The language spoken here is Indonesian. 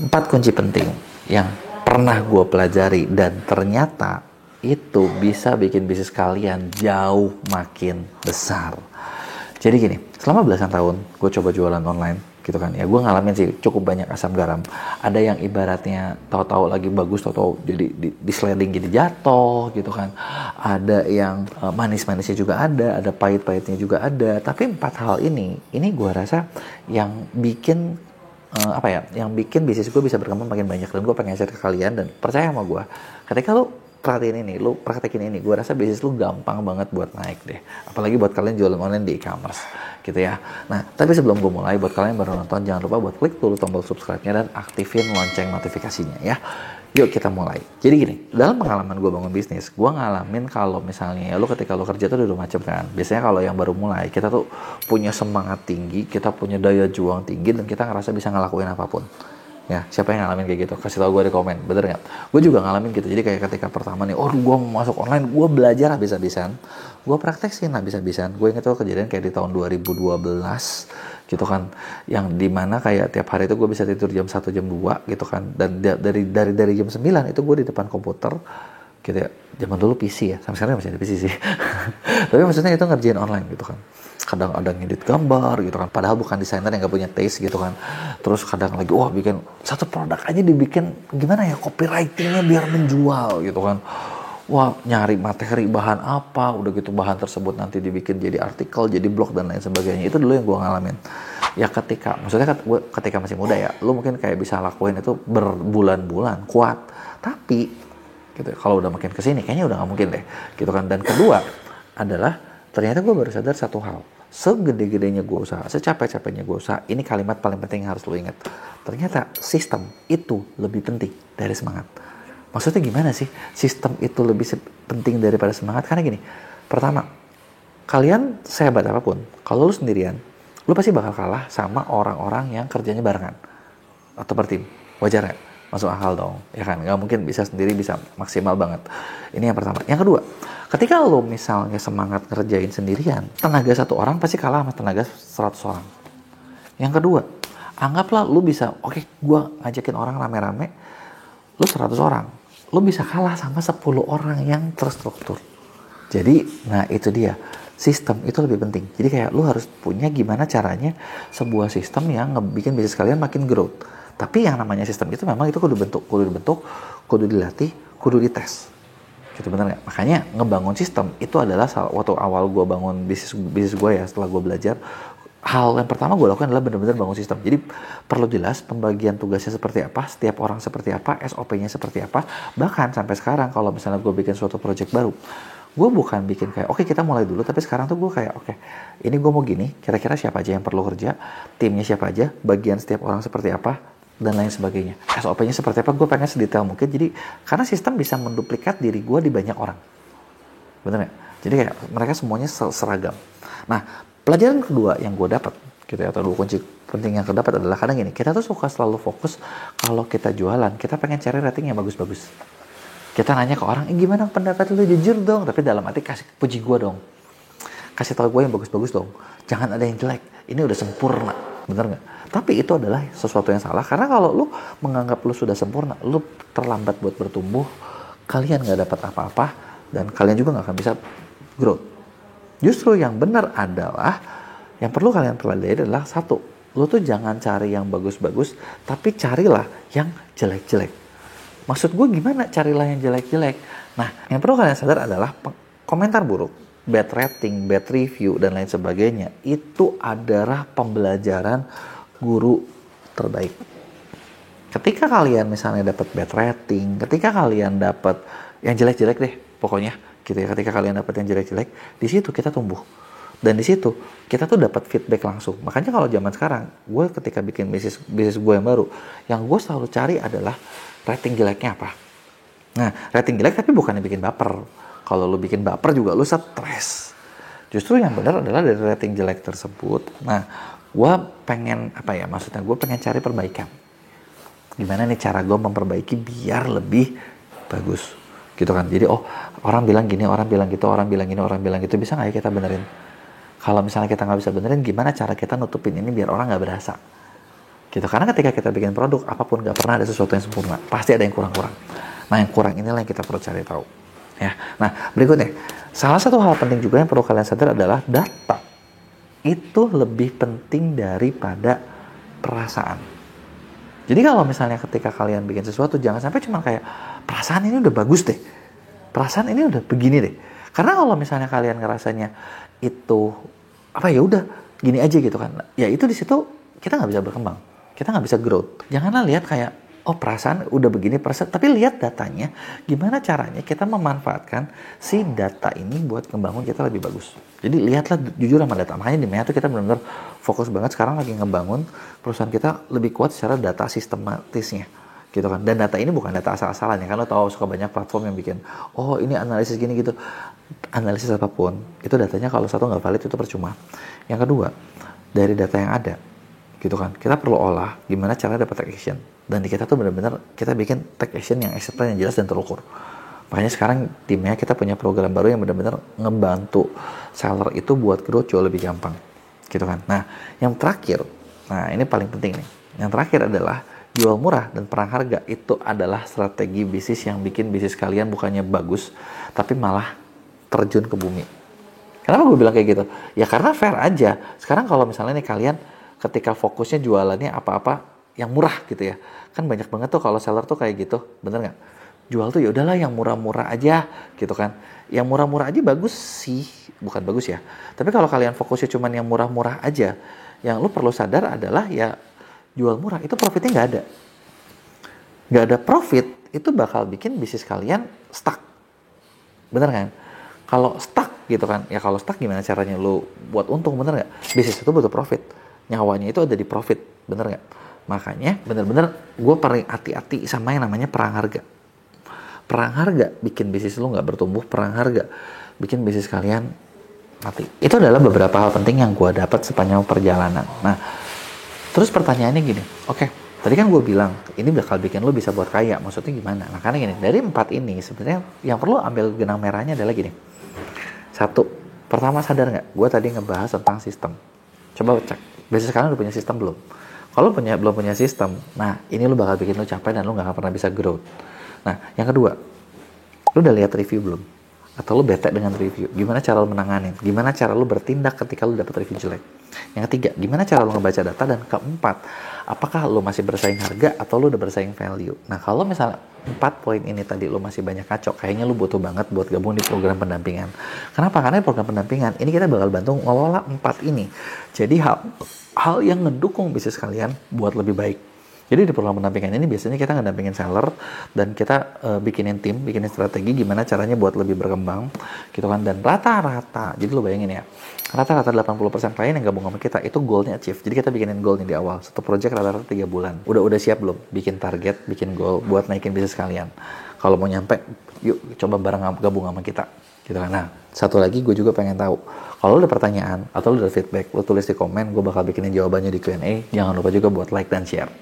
4 kunci penting yang pernah gue pelajari dan ternyata itu bisa bikin bisnis kalian jauh makin besar. Jadi gini, selama belasan tahun gue coba jualan online gitu kan ya, gue ngalamin sih cukup banyak asam garam. Ada yang ibaratnya tahu-tahu lagi bagus, tahu-tahu jadi di sliding jadi jatuh gitu kan. Ada yang manis-manisnya juga ada pahit-pahitnya juga ada. Tapi 4 hal ini gue rasa yang bikin yang bikin bisnis gue bisa berkembang makin banyak, dan gue pengen share ke kalian. Dan percaya sama gue, ketika lu perhatiin ini, lu praktekin ini, gue rasa bisnis lu gampang banget buat naik deh. Apalagi buat kalian jualan online di e-commerce gitu ya. Nah, tapi sebelum gue mulai, buat kalian yang baru nonton, jangan lupa buat klik dulu tombol subscribe-nya dan aktifin lonceng notifikasinya ya. Yuk kita mulai. Jadi gini, dalam pengalaman gue bangun bisnis, gue ngalamin kalau misalnya ya, lu ketika lu kerja tuh udah macam kan. Biasanya kalau yang baru mulai, kita tuh punya semangat tinggi, kita punya daya juang tinggi, dan kita ngerasa bisa ngelakuin apapun. Ya, siapa yang ngalamin kayak gitu? Kasih tau gue di komen, bener nggak? Gue juga ngalamin gitu. Jadi kayak ketika pertama nih, gue mau masuk online, gue belajar habis-habisan, gue prakteksin habis-habisan. Gue inget tuh kejadian kayak di tahun 2012 gitu kan, yang dimana kayak tiap hari itu gue bisa tidur jam 1 jam 2 gitu kan, dan dari jam 9 itu gue di depan komputer gitu ya. Zaman dulu PC ya, sampai sekarang masih ada PC sih. Tapi maksudnya itu ngerjain online gitu kan. Kadang ada ngedit gambar gitu kan, padahal bukan desainer yang gak punya taste gitu kan. Terus kadang lagi bikin satu produk aja dibikin gimana ya, copywritingnya biar menjual gitu kan. Nyari materi bahan apa, udah gitu bahan tersebut nanti dibikin jadi artikel, jadi blog dan lain sebagainya. Itu dulu yang gue ngalamin. Ya ketika masih muda ya, lu mungkin kayak bisa lakuin itu berbulan-bulan kuat. Tapi gitu, kalau udah makin kesini kayaknya udah gak mungkin deh gitu kan. Dan kedua adalah ternyata gue baru sadar satu hal. Segede-gedenya gue usaha, secapek-capeknya gue usaha, ini kalimat paling penting yang harus lo ingat. Ternyata sistem itu lebih penting dari semangat. Maksudnya gimana sih sistem itu lebih penting daripada semangat? Karena gini, pertama, kalian sehebat apapun, kalau lo sendirian, lo pasti bakal kalah sama orang-orang yang kerjanya barengan atau bertim. Wajar nggak? Masuk akal dong, ya kan? Nggak mungkin bisa sendiri bisa maksimal banget. Ini yang pertama. Yang kedua, ketika lo misalnya semangat ngerjain sendirian, tenaga satu orang pasti kalah sama tenaga 100 orang. Yang kedua, anggaplah lo bisa, gue ngajakin orang rame-rame, lo 100 orang, lo bisa kalah sama 10 orang yang terstruktur. Jadi, nah itu dia, sistem itu lebih penting. Jadi kayak lo harus punya gimana caranya sebuah sistem yang ngebikin bisnis kalian makin growth. Tapi yang namanya sistem itu memang itu kudu dibentuk, kudu dilatih, kudu dites. Gitu, bener nggak? Makanya ngebangun sistem itu adalah waktu awal gue bangun bisnis gue ya, setelah gue belajar, hal yang pertama gue lakukan adalah benar-benar bangun sistem. Jadi perlu jelas pembagian tugasnya seperti apa, setiap orang seperti apa, SOP-nya seperti apa. Bahkan sampai sekarang kalau misalnya gue bikin suatu project baru, gue bukan bikin kayak kita mulai dulu, tapi sekarang tuh gue kayak ini gue mau gini, kira-kira siapa aja yang perlu kerja, timnya siapa aja, bagian setiap orang seperti apa, dan lain sebagainya. SOP-nya seperti apa, gue pengen sedetail mungkin. Jadi karena sistem bisa menduplikat diri gue di banyak orang, bener nggak? Jadi kayak mereka semuanya seragam. Nah, pelajaran kedua yang gue dapat gitu ya, atau 2 kunci penting yang kedapat adalah kadang gini, kita tuh suka selalu fokus kalau kita jualan, kita pengen cari rating yang bagus-bagus. Kita nanya ke orang, gimana pendapat lu, jujur dong, tapi dalam arti kasih puji gue dong, kasih tau gue yang bagus-bagus dong, jangan ada yang jelek, ini udah sempurna, bener nggak? Tapi itu adalah sesuatu yang salah, karena kalau lu menganggap lu sudah sempurna, lu terlambat buat bertumbuh, kalian nggak dapat apa-apa, dan kalian juga nggak akan bisa growth. Justru yang benar adalah, yang perlu kalian pelajari adalah satu, lu tuh jangan cari yang bagus-bagus, tapi carilah yang jelek-jelek. Maksud gue gimana carilah yang jelek-jelek? Nah, yang perlu kalian sadar adalah komentar buruk, bad rating, bad review, dan lain sebagainya, itu adalah pembelajaran guru terbaik. Ketika kalian misalnya dapat bad rating, ketika kalian dapat yang jelek-jelek deh, pokoknya gitu ya, ketika kalian dapat yang jelek-jelek, di situ kita tumbuh. Dan di situ kita tuh dapat feedback langsung. Makanya kalau zaman sekarang, gue ketika bikin bisnis gue yang baru, yang gue selalu cari adalah rating jeleknya apa. Nah, rating jelek tapi bukannya bikin baper. Kalau lu bikin baper juga lu stres. Justru yang benar adalah dari rating jelek tersebut. Nah, gue pengen maksudnya gue pengen cari perbaikan. Gimana nih cara gue memperbaiki biar lebih bagus, gitu kan? Jadi orang bilang gini, orang bilang gitu, orang bilang gini, orang bilang gitu, bisa nggak ya kita benerin? Kalau misalnya kita nggak bisa benerin, gimana cara kita nutupin ini biar orang nggak berasa? Gitu. Karena ketika kita bikin produk, apapun nggak pernah ada sesuatu yang sempurna. Pasti ada yang kurang-kurang. Nah, yang kurang inilah yang kita perlu cari tahu. Ya. Nah, berikutnya, salah satu hal penting juga yang perlu kalian sadar adalah data itu lebih penting daripada perasaan. Jadi kalau misalnya ketika kalian bikin sesuatu, jangan sampai cuma kayak, perasaan ini udah bagus deh, perasaan ini udah begini deh. Karena kalau misalnya kalian ngerasanya itu, ya udah gini aja gitu kan, ya itu di situ kita nggak bisa berkembang, kita nggak bisa growth. Janganlah lihat kayak, perasaan udah begini, tapi lihat datanya, gimana caranya kita memanfaatkan si data ini buat ngebangun kita lebih bagus. Jadi lihatlah jujur sama data. Makanya di Mea tuh kita benar-benar fokus banget sekarang lagi ngebangun perusahaan kita lebih kuat secara data sistematisnya, gitu kan. Dan data ini bukan data asal-asalan ya, kan lo tahu suka banyak platform yang bikin, ini analisis gini gitu. Analisis apapun, itu datanya kalau satu nggak valid itu percuma. Yang kedua, dari data yang ada, gitu kan, kita perlu olah gimana cara dapat take action. Dan di kita tuh benar-benar kita bikin take action yang acceptable, yang jelas dan terukur. Makanya sekarang timnya kita punya program baru yang benar-benar ngebantu seller itu buat growth jauh lebih gampang, gitu kan. Nah, yang terakhir, ini paling penting nih. Yang terakhir adalah jual murah dan perang harga. Itu adalah strategi bisnis yang bikin bisnis kalian bukannya bagus, tapi malah terjun ke bumi. Kenapa gue bilang kayak gitu? Ya karena fair aja. Sekarang kalau misalnya nih kalian ketika fokusnya jualannya apa-apa yang murah gitu ya, kan banyak banget tuh kalau seller tuh kayak gitu, bener nggak? Jual tuh ya udahlah yang murah-murah aja gitu kan. Yang murah-murah aja bagus sih, bukan bagus ya. Tapi kalau kalian fokusnya cuman yang murah-murah aja, yang lu perlu sadar adalah ya jual murah itu profitnya nggak ada. Nggak ada profit, itu bakal bikin bisnis kalian stuck. Bener kan? Kalau stuck gitu kan, ya kalau stuck gimana caranya lu buat untung, bener nggak? Bisnis itu butuh profit. Nyawanya itu ada di profit, bener nggak? Makanya bener-bener gue paling hati-hati sama yang namanya perang harga. Perang harga bikin bisnis lu nggak bertumbuh, perang harga bikin bisnis kalian mati. Itu adalah beberapa hal penting yang gue dapat sepanjang perjalanan. Nah, terus pertanyaannya gini, oke, tadi kan gue bilang ini bakal bikin lu bisa buat kaya, maksudnya gimana? Nah, karena gini, dari 4 ini sebenarnya yang perlu ambil benang merahnya adalah gini. 1, pertama sadar nggak? Gue tadi ngebahas tentang sistem. Coba cek, bisnis kalian udah punya sistem belum? Kalau belum punya sistem, nah ini lu bakal bikin lu capek dan lu gak akan pernah bisa growth. Nah, yang kedua, lu udah lihat review belum? Atau lu bete dengan review? Gimana cara lu menanganin? Gimana cara lu bertindak ketika lu dapet review jelek? Yang ketiga, gimana cara lu ngebaca data? Dan keempat, apakah lu masih bersaing harga atau lu udah bersaing value? Nah, kalau misalnya 4 poin ini tadi lu masih banyak kacau, kayaknya lu butuh banget buat gabung di program pendampingan. Kenapa? Karena di program pendampingan ini kita bakal bantu ngelola 4 ini. Jadi hal yang ngedukung bisnis kalian buat lebih baik. Jadi di program pendampingan ini biasanya kita ngedampingin seller dan kita bikinin tim, bikinin strategi gimana caranya buat lebih berkembang gitu kan. Dan rata-rata, jadi lu bayangin ya, rata-rata 80% klien yang gabung sama kita itu goalnya achieve. Jadi kita bikinin goalnya di awal. Satu project rata-rata 3 bulan. Udah siap belum? Bikin target, bikin goal buat naikin bisnis kalian. Kalau mau nyampe, yuk coba bareng gabung sama kita. Gitu kan. Nah, satu lagi gue juga pengen tahu, kalau lu ada pertanyaan atau lu ada feedback, lu tulis di komen, gue bakal bikinin jawabannya di Q&A. Jangan lupa juga buat like dan share.